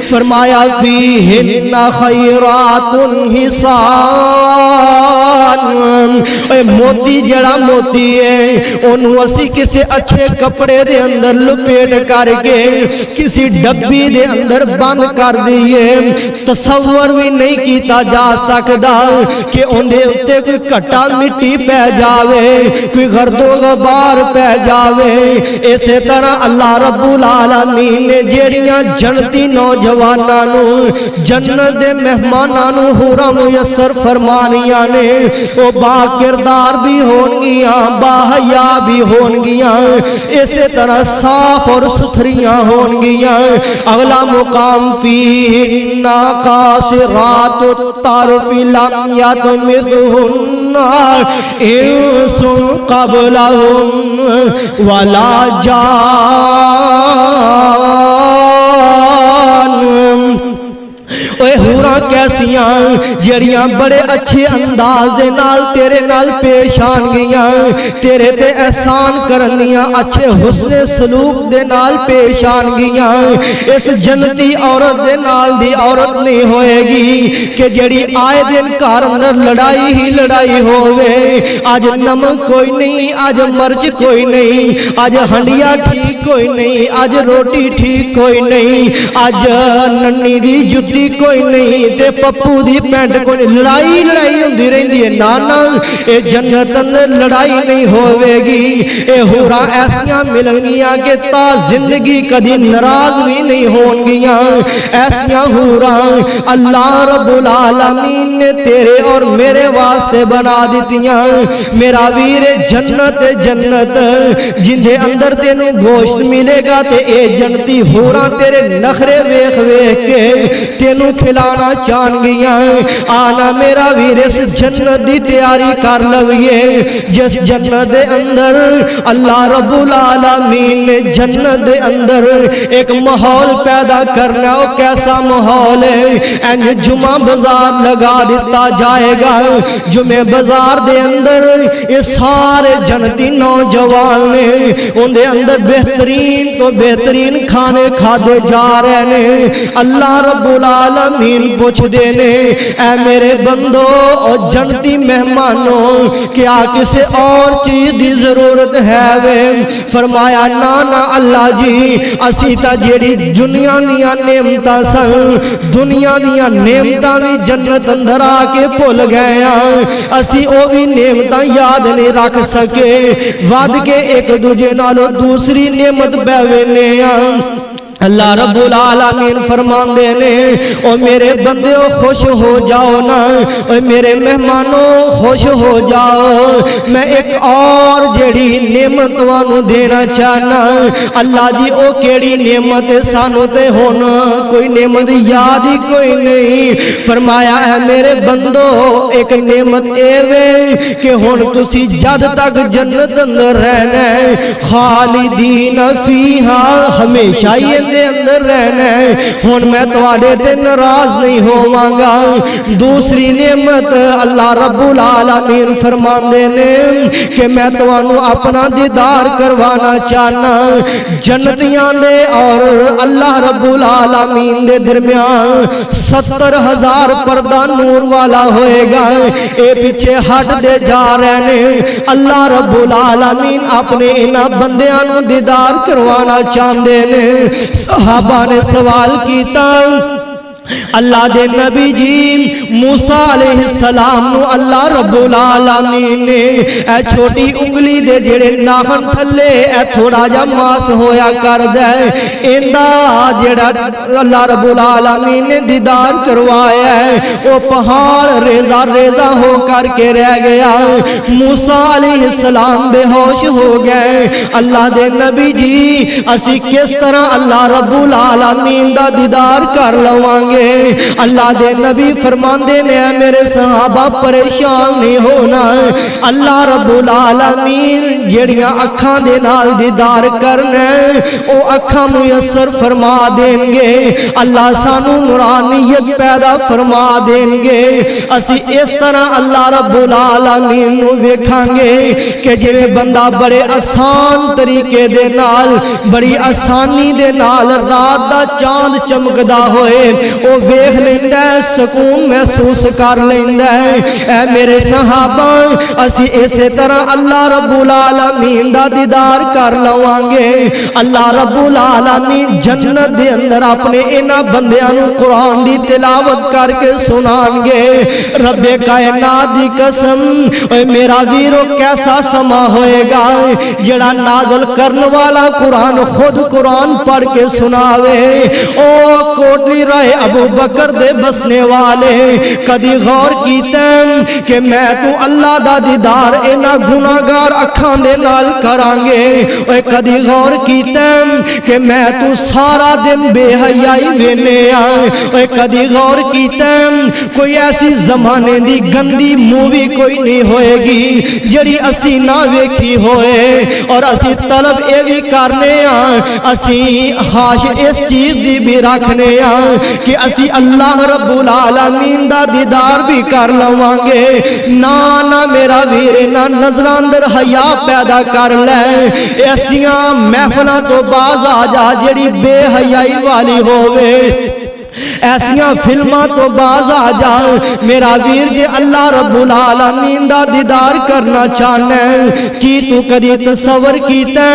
فرمایا فیہن خیرات حسان، اے موتی جڑا موتی ہے انہوں اسی کسی اچھے کپڑے دے اندر لپیٹ کر کے کسی ڈبی دے اندر بند کر دیئے، تصور بھی نہیں کیتا جا سکدا کہ اندھے اتے کوئی کٹا مٹی پہ جاوے، کوئی گرد و غبار پہ جاوے۔ اسی طرح اللہ رب العالمین نے جیڑیاں جنتی نوجوانانو جنت دے مہمانانو حورا میسر فرمانیاں نے، وہ با کردار بھی ہونگیاں، با حیا بھی ہونگیاں، اسی طرح صاف اور ستھریاں ہونگیاں۔ اگلا مقام فیہن قاصرات الطرف لم یطمثہن انس قبلہم ولا جان۔ اے حوراں کیسیاں جڑیاں بڑے اچھے انداز دے نال تیرے نال پیش آن گیاں، تیرے تے احسان کرنیاں اچھے حسن سلوک دے نال پیش آن گیاں۔ اس جنتی عورت دے نال دی عورت نہیں ہوئے گی کہ جڑی آئے دن گھر اندر لڑائی ہی لڑائی ہوئے، آج نمک کوئی نہیں، آج مرچ کوئی نہیں، آج ہنڈیا ٹھیک کوئی نہیں، آج روٹی ٹھیک کوئی نہیں، آج ننی دی جتی کوئی نہیں، تے پپو دی پینٹ کوئی نہیں، لڑائی لڑائی ہوندی رہندی ہے۔ نانا اے جنت اندر لڑائی نہیں ہوئے گی، اے حوراں ایسیاں ملن گیاں کہ تا زندگی کدی ناراض بھی نہیں ہون گیاں۔ ایسیاں حوراں اللہ رب العالمین نے تیرے اور میرے واسطے بنا دیتیاں۔ میرا ویر جنت جنت جندے اندر تینوں گوشت ملے گا تے اے جنتی حوراں تیرے نخرے ویخ ویخ کے تینوں کھلانا چاہن گیاں۔ آنا میرا ویر اس جنت دی تیاری کر لوئیے جس جنت دے اندر اللہ رب العالمین نے جنت دے اندر ایک ماحول پیدا کرنا۔ وہ کیسا ماحول ہے؟ انج جمعہ بازار لگا دیتا جائے گا، جمعہ بازار دے اندر یہ سارے جنتی نوجوان نے ان دے اندر بہترین تو بہترین کھانے کھادے جا رہے ہیں۔ اللہ رب العالمین پوچھ دینے اے میرے بندو اور جنتی مہمانوں کیا کسی اور چیز دی ضرورت ہے وے؟ فرمایا نانا اللہ جی اسی تا جیڑی دنیا دیا نعمتاں سن، دنیا دیا نعمتاں بھی جنت اندر آ کے بھول گئے ہیں، اسی او بھی نعمتاں یاد نہیں رکھ سکے، ود کے ایک دوجے نالو دوسری نعمت بیوینے ہیں۔ اللہ رب العالمین فرمان دینے او میرے بندیوں خوش ہو جاؤ نا، او میرے مہمانوں خوش ہو جاؤ، میں ایک اور جڑی نعمت وانو دینا چاہنا۔ اللہ جی او کیڑی نعمت سانو تے ہونا کوئی نعمت یاد ہی کوئی نہیں۔ فرمایا اے میرے بندو ایک نعمت اے وے کہ ہن تسی جد تک جنت اندر رہنا ہے خالدین فیہا، ہمیشہ ہی دے اندر رہنا ہے، ہون میں تواڈے تے ناراض نہیں ہوواں گا۔ دوسری نعمت اللہ رب العالمین فرماندے نے کہ میں توانو اپنا دیدار کروانا چاہنا۔ جنتیاں دے اور اللہ رب العالمین دے درمیان 70,000 پردہ نور والا ہوئے گا، اے پیچھے ہٹ دے جا رہے ہیں۔ اللہ رب العالمین اپنے انہاں بندیاں نو دیدار کروانا چاہندے نے۔ صحابہ نے سوال کیتا اللہ دے نبی جی موسیٰ علیہ السلام نو اللہ رب العالمین نے اے چھوٹی انگلی دے جڑے ناخن تھلے اے تھوڑا جا ماس ہویا کر دے، اندہ جڑا اللہ رب العالمین نے دیدار کروایا ہے وہ پہاڑ ریزہ ریزہ ہو کر کے رہ گیا۔ موسیٰ علیہ السلام بے ہوش ہو گئے۔ اللہ دے نبی جی اسی کس طرح اللہ رب العالمین دا دیدار کر لوانگے؟ اللہ دے نبی فرماندے نے میرے صحابہ پریشان نہیں ہونا، اللہ رب العالمین جڑیاں اکھاں دے نال دیدار کرنا او اکھاں میسر فرما دیں گے، اللہ سانو نورانیت پیدا فرما دیں گے، اسی اس طرح اللہ رب العالمین نو ویکھاں گے کہ جویں بندہ بڑے آسان طریقے دے نال بڑی آسانی دے نال رات دا چاند چمکدا ہوئے او ویکھ لیندا ہے، سکون محسوس کر لیندا ہے۔ اے میرے صحابہ اسی اسی طرح اللہ رب العالمین دا دیدار کر لواں گے۔ اللہ رب العالمین جنت دے اندر اپنے انہاں بندیاں نو قرآن دی تلاوت کر کے سنان گے۔ رب کائنات دی قسم اے میرا ویرو کیسا سما ہوئے گا جڑا نازل کرنے والا قرآن خود قرآن پڑھ کے سناوے۔ او کوٹلی رائے ابو بکر دے بسنے والے کدی غور کیتے کہ میں تو اللہ دا دیدار اینا گناہگار اکھاں دے نال کرانگے، اے کدی غور کیتے کہ میں تو سارا دن بے حیائی وینے آئے، اے کدی غور کیتے کوئی ایسی زمانے دی گندی مووی کوئی نہیں ہوئے گی جڑی اسی نہ ویکھی ہوئے، اور اسی طلب اے بھی کرنے آئے، اسی خواہش اس چیز دی بھی رکھنے آئے کہ اسی اللہ رب العالمین دا دیدار بھی کر لواں گے۔ نہ میرا ویر نہ نظراں اندر حیا پیدا کر لے، ایسیاں محفلاں تو باز آ جا جڑی بے حیائی والی ہووے، ایسیاں فلماں تو باز آ جا میرا ویر جے اللہ رب العالمین دا دیدار کرنا چاہنا ہے۔ کی تو کدی تصور کیتا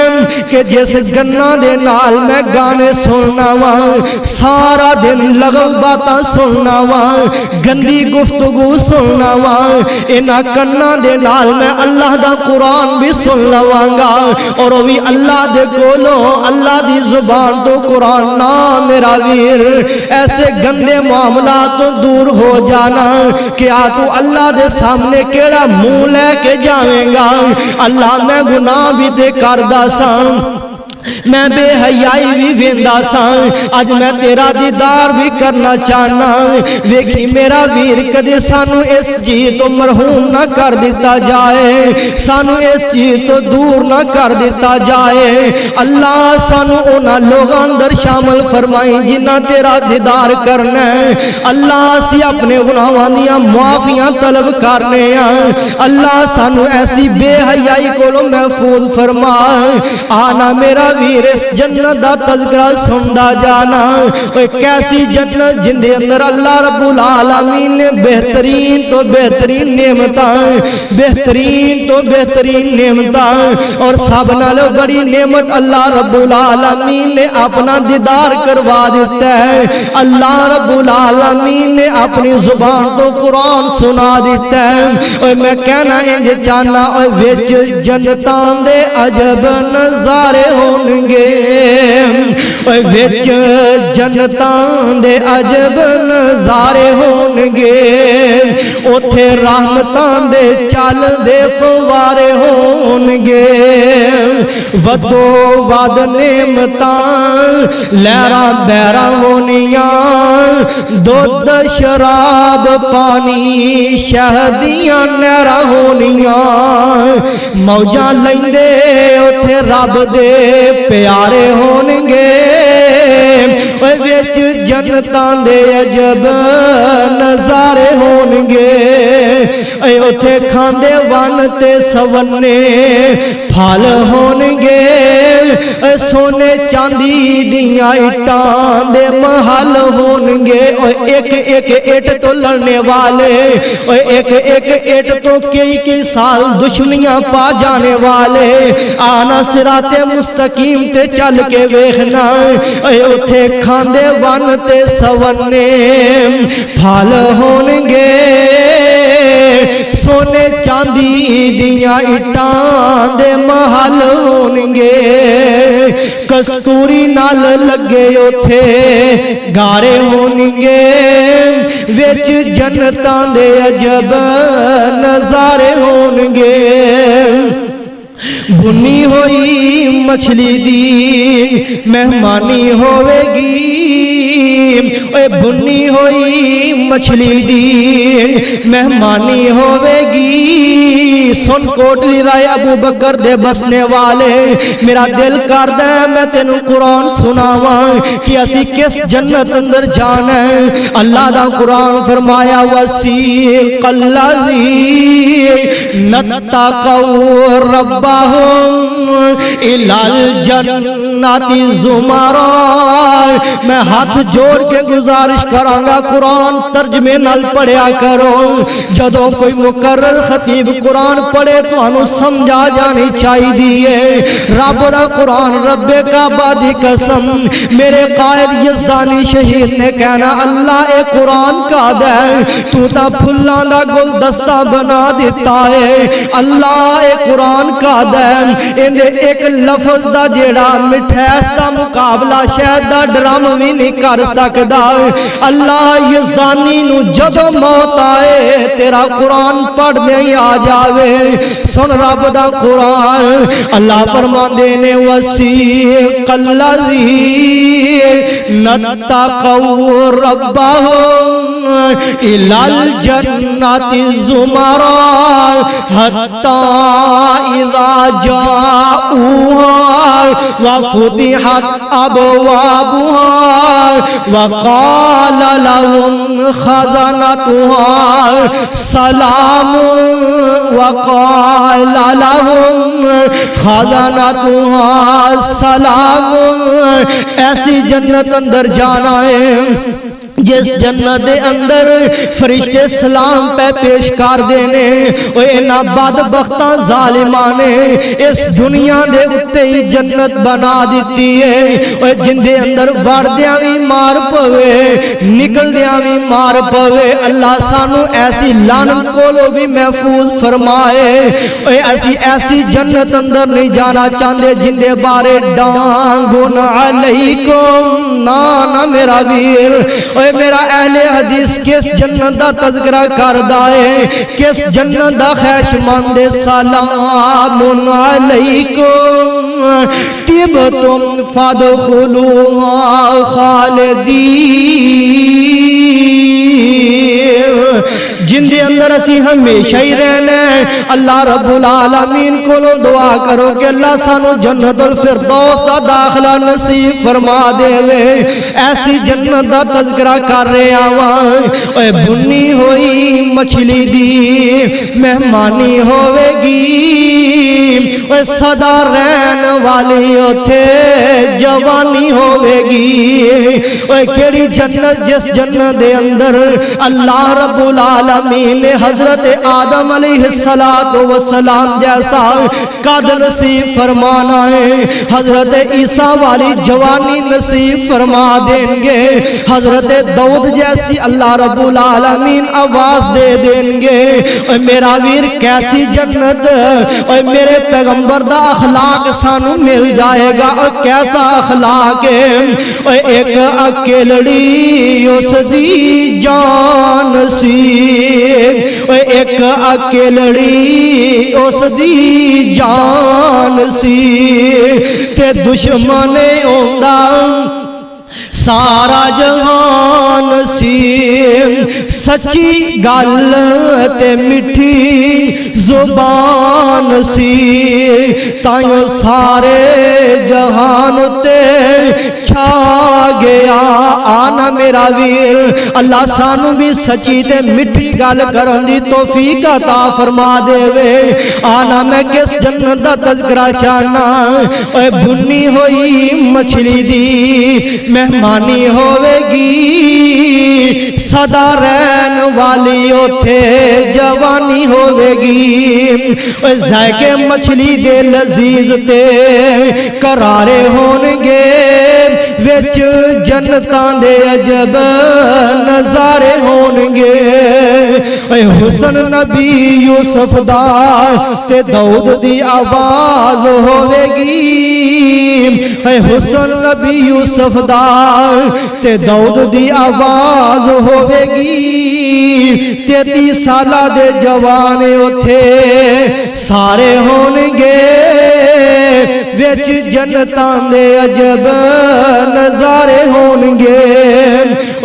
کہ جس گناہ دے نال میں گانے سننا وا، سارا دن لغو باتاں سننا وا، گندی گفتگو سننا وا، انہاں کناں دے نال میں اللہ دا قرآن بھی سن لواں گا، اور وہ بھی اللہ دے کولوں اللہ دی زبان تو قرآن نہ میرا ویر ایسے گندے معاملات تو دور ہو جانا کہ تو اللہ دے سامنے کیڑا منہ لے کے جاویں گا۔ اللہ میں گناہ بھی تے کردا ساں، میں بے حیائی بھی ویندا ساں، اج میں تیرا دیدار بھی کرنا چاہنا، ویکھی میرا ویر کدے سانو اس چیز تو مرحوم نہ کر دیتا جائے، سانو اس چیز تو دور نہ کر دیتا جائے۔ اللہ سانو انہاں لوگاں اندر شامل فرمائی جنہاں تیرا دیدار کرنا ہے۔ اللہ اسی اپنے گناہاں دیاں معافیاں طلب کرنے ہیں، اللہ سانو ایسی بے حیائی کولوں محفوظ فرما۔ آنا میرا ویر اس جنت دا تذکرہ سندا جانا، اوہ کیسی جنت جن دے اندر اللہ رب العالمین نے بہترین تو بہترین نعمتاں، بہترین تو بہترین نعمتاں، اور سب نال بڑی نعمت اللہ رب العالمین نے اپنا دیدار کروا دیتا ہے۔ اللہ رب العالمین نے اپنی زبان تو قرآن سنا دیتا ہے۔ اور میں کہنا انج چاہنا اور وچ جنتاں دے عجب نظارے ہونگے، اور وچ جنتاں دے عجب نظارے ہونگے، اوتھے رحمتاں دے چل دے فوارے ہونگے، ودو ود نعمتاں لہراں بہراں ہونیاں، دودھ شراب پانی شہدیاں نہراں ہونیاں، موجاں لیندے اوتھے رب دے پیارے ہونگے، وچ جنتاں دے عجب نظارے ہونگے، اوتھے کھاندے ون تے سونے پھل ہونگے، سونے چاندی دیاں اٹاں دے محل ہونگے، ایک ایک اٹ تو لڑنے والے، ایک ایک اٹ تو کئی سال دشمنیاں پا جانے والے، آنا صراط مستقیم تے چل کے ویکھنا، اوتھے کھاندے ون تے سونے پھل ہونگے، سونے چاندی دیاں اٹاں دے محل ہونگے، کستوری نال لگے اوتھے گارے ہونگے، وچ جنتاں دے عجب نظارے ہونگے، بھنی ہوئی مچھلی دی مہمانی ہوئے گی، اے بھنی ہوئی مچھلی دی مہمانی ہوے گی سن کوٹلی رائے ابو بکر دے بسنے والے میرا دل کردہ ہے میں تینوں قرآن سناواں کہ اسی کس جنت اندر جانا ہے اللہ دا قرآن فرمایا وسیق الذین اتقوا ربهم الی الجنت زمرا میں ہاتھ جوڑ کے گزارش کرانگا قرآن ترجمے نال پڑھیا کرو جدوں کوئی مقرر خطیب قرآن پڑھے تو انہوں سمجھا جانی چاہی دیئے رب دا قرآن رب کعبہ دی قسم میرے قائد یزدانی شہید نے کہنا اللہ اے قرآن کا دے تو تا پھلان دا گل دستہ بنا دیتا ہے اللہ اے قرآن کا دے اندے ایک لفظ دا جیڑا مٹھیس دا مقابلہ شہد دا ڈرام بھی نہیں کر سکدا اللہ یزدانی نو جدو موت آئے تیرا قرآن پڑھ دیں آ جاوے سن رب دا قرآن اللہ فرمان دینے وسیق الذین اتقوا ربهم الی الجنت زمرا حتی اذا جاؤوها وفتحت ابوابها وقال لهم خزنتها سلام وقال لهم خزنتها سلام ایسی جنت اندر جانا ہے جس جنت دے اندر فرشتے سلام پہ پیش کر دینے اوے انہاں بدبختاں ظالماں نے اس دنیا دے اتے ہی جنت بنا دیتی ہے اوے جن دے اندر وڑدیاں بھی مار پوے نکلدیاں بھی مار پوے اللہ سانو ایسی لعنت کولو بھی محفوظ فرمائے اوے ایسی جنت اندر نہیں جانا چاہندے جن دے بارے ڈانگن علیکم نا میرا ویر اوے میرا اہل حدیث کس جنت دا تذکرہ کردہ ہے کس جنت دا خیشمند سلام علیکم طبتم فادخلوها خالدین جن دے اندر اسی ہمیشہ ہی رہنا ہے اللہ رب العالمین کو دعا کرو کہ اللہ سانو جنت الفردوس دا داخلہ نصیب فرما دے وے ایسی جنت دا تذکرہ کر رہے آوان اے بھنی ہوئی مچھلی دی مہمانی ہوے گی اے صدا رہن والی اوتھے جوانی ہوے گی اے کیڑی جنت جس جنت دے اندر اللہ رب العالمین نے حضرت آدم علیہ السلام جیسا قد نصیب فرمانا ہے حضرت عیسیٰ والی جوانی نصیب فرما دیں گے حضرت داؤد جیسی اللہ رب العالمین آواز دے دیں گے اے میرا ویر کیسی جنت اے میرے پیغمبر دا اخلاق سانو مل جائے گا اور کیسا اخلاق ہے اے ایک اکیلڑی اس دی جان سی اے ایک اکیلڑی اس دی جان سی تے دشمن اوندا سارا جہان سی سچی گل تے میٹھی زبان سی تائیوں سارے جہان تے چھا گیا آنا میرا ویر اللہ سانو بھی سچی تے میٹھی گل کرن دی توفیق عطا فرما دے وے آنا میں کس جنت دا تذکرہ چاہنا اے بھنی ہوئی مچھلی دی مہمانی ہوے گی صدا رہن والی اوتھے جوانی ہوے گی اے ذائقے مچھلی دے لذیذ تے کرارے ہونگے وچ جنتاں دے عجب نظارے ہونگے اے حسن نبی یوسف دا تے داؤد دی آواز ہوے گی اے حسن نبی یوسف دا تے داؤد دی آواز ہوے گی 33 سالہ دے جوانے اوتھے سارے ہونگے وچ جنتاں دے عجب نظارے ہونگے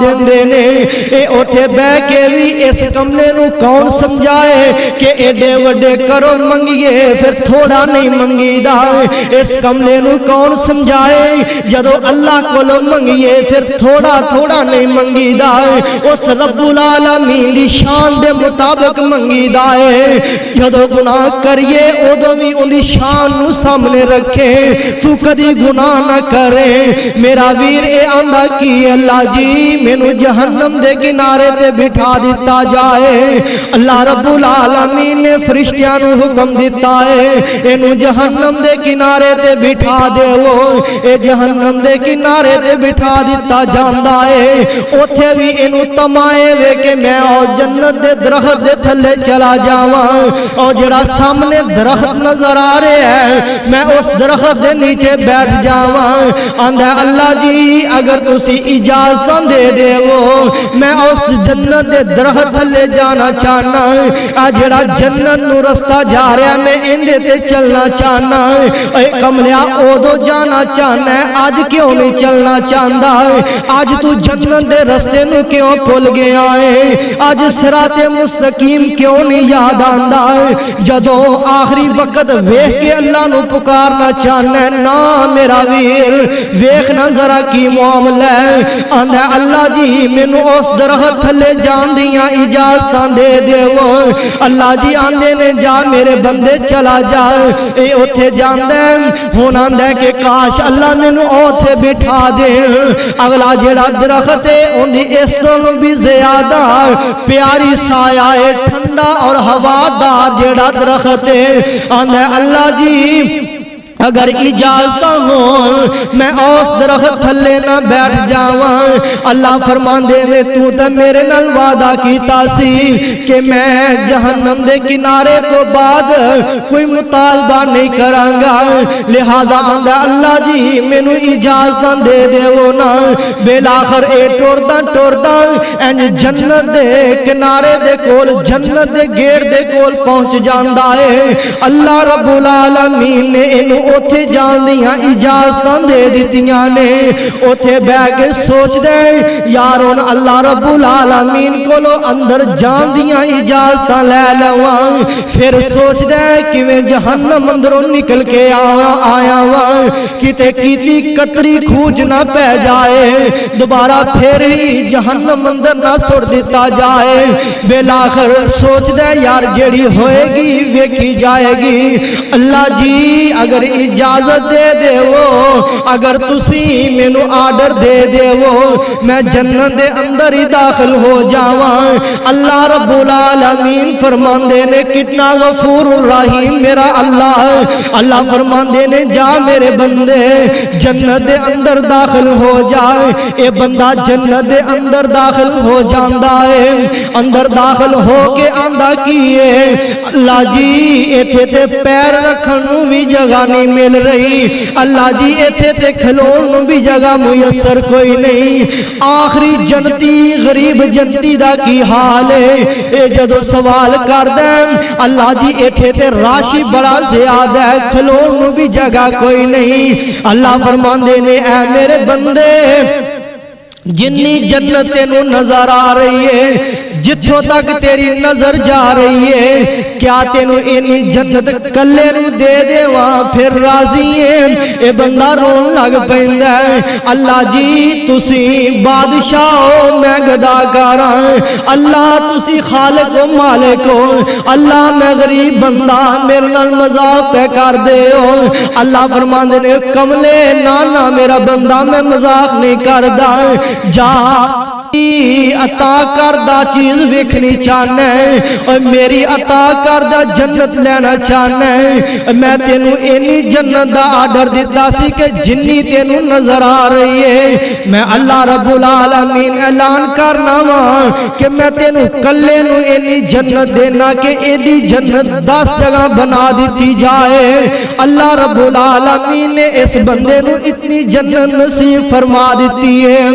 دیندے نے اے اوتھے بہ کے بھی اس کملے نو کون سمجھائے کہ ایڈے وڈے کرو منگیے پھر تھوڑا نہیں منگی دا اس کملے نو کون سمجھائے جدو اللہ کولو منگیے پھر تھوڑا تھوڑا نہیں منگی دا اس رب العالمین دی شان دے مطابق منگی دا ہے جدو گناہ کریے ادو بھی ان دی شان نو سامنے رکھے تو کدی گناہ نہ کرے میرا ویر اے آندہ کی اللہ جی مینو جہنم دے کنارے تے بٹھا دیتا جائے اللہ رب العالمین نے فرشتیاں نو حکم دیتا ہے اینو جہنم دے کنارے تے بٹھا دے وہ اے جہنم دے کنارے تے بٹھا دیتا جاندہ ہے اوتھے بھی اینو تمائے وے کہ میں اور جنت دے درخت دے تھلے چلا جاواں اور جڑا سامنے درخت نظر آ رہے ہیں میں اس درخت دے نیچے بیٹھ جاواں آندھا اللہ جی اگر تسی اجازت دے دے وہ میں اس جنت دے درخت تھلے جانا چاہنا جڑا جنت نو رستہ جا رہا میں اندے تے چلنا چاہنا اے کملیا اودو جانا چاہنا ہے آج کیوں نہیں چلنا چاہندا آج تو جنت دے رستے نو کیوں بھول گیا ہے آج صراط مستقیم کیوں نہیں یاد آندا جدو آخری وقت ویکھ کے اللہ نو پکارنا چاہنا ہے نا میرا ویر ویکھنا ذرا کی معاملہ ہے آندھا اللہ جی مینو اس درخت تھلے جان دیاں اجازتاں دے دے وہ اللہ جی آندے نے جا میرے بندے چلا جا اے اوتھے جاندے ہون آندے کہ کاش اللہ مینو اوتھے بٹھا دے اگلا جڑا درخت ہے ان دی اس طرح بھی زیادہ پیاری سایہ ہے ٹھنڈا اور ہوادار جڑا درخت ہے آندے اللہ جی اگر اجازت ہو میں اس درخت تھلے نہ بیٹھ جاواں اللہ فرمان دے میں تو تے میرے نال وعدہ کیتا سی کہ میں جہنم دے کنارے تو بعد کوئی مطالبہ نہیں کراں گا لہذا آندا اللہ جی مینوں اجازت دے دے وہ نا بالآخر اے ٹردا انج جنت دے کنارے دے کول جنت دے گیٹ دے کول پہنچ جاندا ہے اللہ رب العالمین نے انہوں اوتھے جان دیاں اجازتاں دے دیتیاں نے اوتھے بہ کے سوچ دے یارون اللہ رب العالمین کولو اندر جان دیاں اجازتاں لے لواں پھر سوچ دے کہ میں جہنم اندروں نکل کے آیا ہوں کتے کیتی قطری کھوج نہ پہ جائے دوبارہ پھر ہی جہنم اندر نہ سڑ دیتا جائے بالآخر سوچ دے یار جیڑی ہوئے گی ویکھی جائے گی اللہ جی اگر اجازت دے دے وہ اگر تسی مینو آرڈر دے دے وہ میں جنت دے اندر ہی داخل ہو جاواں اللہ رب العالمین فرمان دے نے کتنا غفور الرحیم میرا اللہ فرمان دے نے جا میرے بندے جنت دے اندر داخل ہو جائے اے بندہ جنت دے اندر داخل ہو جاندہ ہے اندر داخل ہو کے آندہ کیے اللہ جی ایتھے تے پیر رکھنوں بھی جگہ نہیں مل رہی اللہ جی ایتھے تے کھلون بھی جگہ میسر کوئی نہیں آخری جنتی غریب جنتی دا کی حال ہے اے جدو سوال کر دیں اللہ جی ایتھے تے راشی بڑا زیادہ ہے کھلون بھی جگہ کوئی نہیں اللہ فرمان دے نے اے میرے بندے جنی جنت تینوں نظر آ رہی ہے جتھوں تک تیری نظر جا رہی ہے کیا تینوں اینی جنت کلے نو دے دے وہاں پھر راضی ہیں اے بندہ رون لگ پہندہ ہے اللہ جی تسی بادشاہ ہو میں گداکارا اللہ تسی خالق و مالک ہو اللہ میں غریب بندہ میرے نال مذاق پہ کر دے ہو اللہ فرمان دے کملے نانا میرا بندہ میں مذاق نہیں کردہ جا عطا کردہ چیز ویکھنی چاہنا ہے اور میری عطا کردہ جنت لینا چاہنا ہے میں تینوں اینی جنت دا آرڈر دیتا سی کہ جنی تینوں نظر آ رہی ہے میں اللہ رب العالمین اعلان کرنا ہوں کہ میں تینوں کلے نو اینی جنت دینا کہ اینی جنت 10 جگہ بنا دیتی جائے اللہ رب العالمین نے اس بندے نو اتنی جنت نصیب فرما دیتی ہے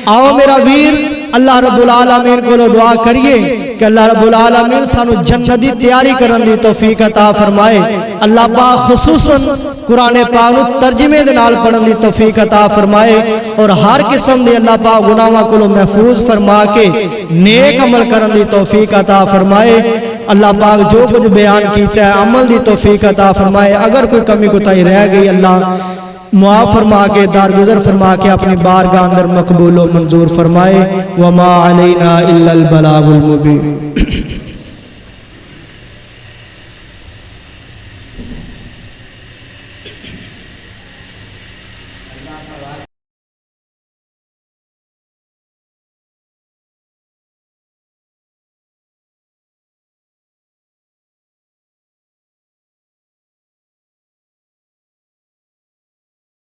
آؤ میرا ویر اللہ رب العالمین کو دعا کریے کہ اللہ رب العالمین سانو جنت دی تیاری کرن دی توفیق عطا فرمائے. اللہ پاک خصوصاً قرآن پاک نو ترجمے دے نال پڑھن دی توفیق عطا فرمائے اور ہر قسم دے اللہ پاک گناہاں کو محفوظ فرما کے نیک عمل کرن دی توفیق عطا فرمائے. اللہ پاک جو کچھ بیان کیتا ہے عمل دی توفیق عطا فرمائے. اگر کوئی کمی کوتاہی رہ گئی اللہ معاف فرما کے درگزر فرما کے اپنی بارگاہ اندر مقبول و منظور فرمائے. وما علینا الا البلاغ المبین.